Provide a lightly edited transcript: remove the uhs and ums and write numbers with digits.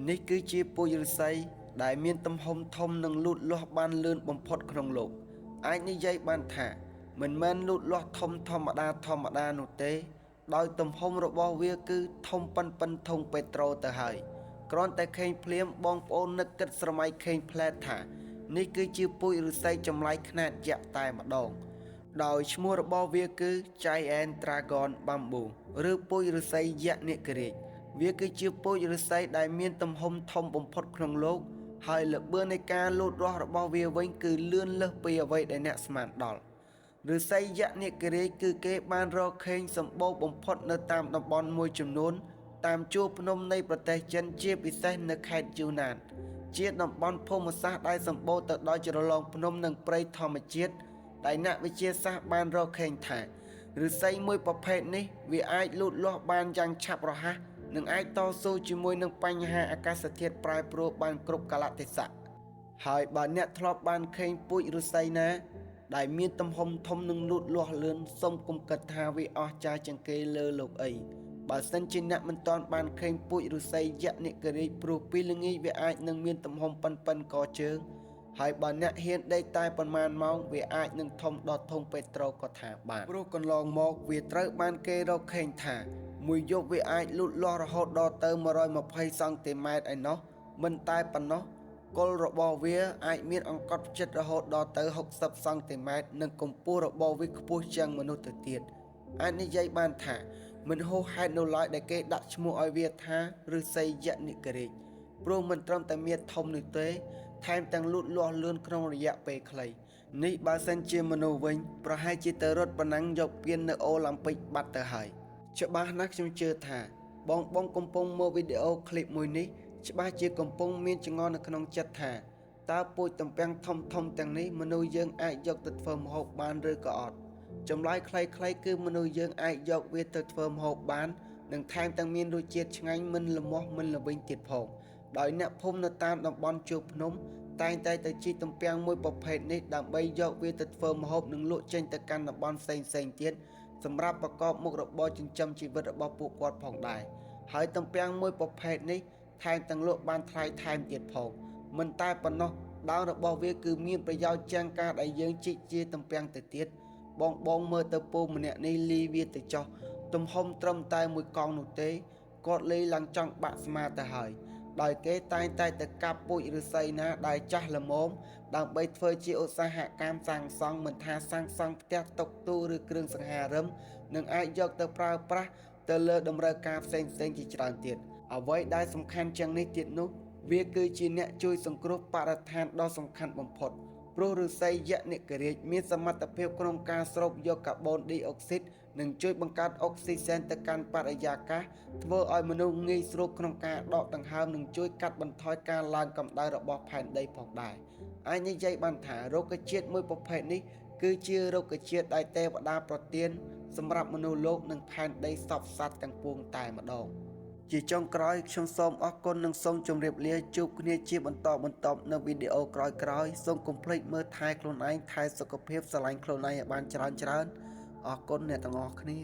នេះគឺជាពូជឫស្សីដែលមានទំហំធំនិងលូតលាស់បានលឿនបំផុតក្នុងโลกអាចនិយាយបានថាមិនមែនលូតលាស់ធំធម្មតានោះទេដោយទំហំរបស់វាគឺធំប៉ិនធុងពេត្រូទៅហើយគ្រាន់តែឃើញភ្លាមបងប្អូននឹកគិតស្រមៃឃើញផ្លែថានេះគឺជាពូជឫស្សីចម្លែកខ្នាតយក្សតែម្ដងដោយឈ្មោះរបស់វាគឺ Giant Dragon Bamboo ឬពូជឫស្សីយក្សនាគរាជវាគឺជាពូជឫស្សីដែលមានទំហំធំបំផុតក្នុងโลกហើយល្បឿននៃការលូតលាស់របស់វាវិញគឺលឿនលើសពីអ្វីដែលអ្នកស្មានដល់ឫស្សីយក្សនាគរាជគឺគេបានរកឃើញសម្បូរបំផុតនៅតាមតំបន់មួយចំនួនតាមជួរភ្នំនៃប្រទេសចិនជាពិសេសនៅខេត្តយូណានជាតំបន់ភូមិសាស្ត្រដែលសម្បូរទៅដោយជ្រលងភ្នំនិងព្រៃធម្មជាតិដែលអ្នកវិទ្យាសាស្ត្របានរកឃើញថាឫស្សីមួយប្រភេទនេះវាអាចលូតលាស់បានយ៉ាងឆាប់រហ័សនិងអាចតស៊ូជាមួយនឹងបញ្ហាអាកាសធាតុប្រែប្រួលបានគ្រប់កាលៈទេសៈហើយបើអ្នកធ្លាប់បានឃើញពូជឫស្សីណាដែលមានទំហំធំនិងលូតលាស់លឿនសូមកុំគិតថាវាអស្ចារ្យជាងគេលើโลกអីបើសិនជាអ្នកមិនទាន់បានឃើញពូជឫស្សីយក្សនាគរាជព្រោះពីល្ងាចវាអាចនឹងមានទំហំប៉ុនកជើងហើយបើអ្នកហ៊ានដេកតែប៉ុន្មានម៉ោងវាអាចនឹងធំដល់ធុងពេត្រូក៏ថាបានព្រោះកន្លងមកវាត្រូវបានគេរកឃើញថាមួយយប់វាអាចលូតលាស់រហូតដល់ទៅ120សង់ទីម៉ែត្រឯណោះមិនតែប៉ុណ្ណោះគល់របស់វាអាចមានអង្កត់ផ្ចិតរហូតដល់ទៅ60សង់ទីម៉ែត្រនិងកម្ពស់របស់វាខ្ពស់ជាងមនុស្សទៅទៀតអាចនិយាយបានថាមិនហួសហេតុនោះឡើយដែលគេដាក់ឈ្មោះឲ្យវាថាឫស្សីយក្សនាគរាជព្រោះមិនត្រឹមតែមានធំនោះទេថែមទាំងលូតលាស់លឿនក្នុងរយៈពេលខ្លីនេះបើសិនជាមនុស្សវិញប្រហែលជាទៅរត់ប្រណាំងយកពាននៅអូឡ িম্প ិកបាត់ទៅហើយច្បាស់ណាស់ខ្ញុំជឿថាបងកំពុងមើលវីដេអូឃ្លីបមួយនេះច្បាស់ជាកំពុងមានចង្អុលនៅក្នុងចិត្តថាតើពូជទំពាំងធំទាំងនេះមនុស្សយើងអាចយកទៅធ្វើម្ហូបបានឬក៏អត់ចម្លើយខ្លីៗគឺមនុស្សយើងអាចយកវាទៅធ្វើម្ហូបបាននិងថែមទាំងមានរសជាតិឆ្ងាញ់មិនល្មាស់មិនល្វីងទៀតផងដោយអ្នកភូមិនៅតាមតំបន់ជួរភ្នំតែងតែទៅជីកទំពាំងមួយប្រភេទនេះដើម្បីយកវាទៅធ្វើម្ហូបនិងលក់ចេញទៅកាន់តំបន់ផ្សេងទៀតសម្រាប់ប្រកបមុខរបរចិញ្ចឹមជីវិតរបស់ពួកគាត់ផងដែរហើយទំពាំងមួយប្រភេទនេះថែមទាំងលក់បានថ្លៃថែមទៀតផងមិនតែប៉ុណ្ណោះដើមរបស់វាគឺមានប្រយោជន៍ជាងការដែលយើងជីកជាទំពាំងទៅទៀតបងមើលទៅពូម្នាក់នេះលីវាទៅចោះទំហំត្រឹមតែមួយកង់នោះទេគាត់លីឡើងចង់បាក់ស្មាទៅហើយដោយគេតែងតែទៅកាប់ពូជឫស្សីណាដែលចាស់ល្មមដើម្បីធ្វើជាឧស្សាហកម្មសាងសង់មិនថាសាងសង់ផ្ទះតុកទូឬគ្រឿងសង្ហារឹមនឹងអាចយកទៅប្រើប្រាស់ទៅលើតម្រូវការផ្សេងជាច្រើនទៀតអ្វីដែលសំខាន់ជាងនេះទៀតនោះវាគឺជាអ្នកជួយសង្គ្រោះបរិស្ថានដ៏សំខាន់បំផុតព្រោះឫស្សីយក្សនាគរាជមានសមត្ថភាពក្នុងការស្រូបយកកាបូនឌីអុកស៊ីតនិងជួយបង្កើតអុកស៊ីសែនទៅកាន់បរិយាកាសធ្វើឲ្យមនុស្សងាយស្រួលក្នុងការដកដង្ហើមនិងជួយកាត់បន្ថយការឡើងកម្ដៅរបស់ផែនដីផងដែរអាចនិយាយបានថារុក្ខជាតិមួយប្រភេទនេះគឺជារុក្ខជាតិដែលទេវតាប្រទានសម្រាប់មនុស្សលោកនិងផែនដីសពសត្វទាំងពួងតែម្ដងជាចុងក្រោយខ្ញុំសូមអរគុណនិងសូមជម្រាបលាជួបគ្នាជាបន្តបន្ទាប់នៅវីដេអូក្រោយសូមកុំភ្លេចមើលថែខ្លួនឯងថែសុខភាពស្រឡាញ់ខ្លួនឯងឲ្យបានច្រើនអរគុណអ្នកទាំងអស់គ្នា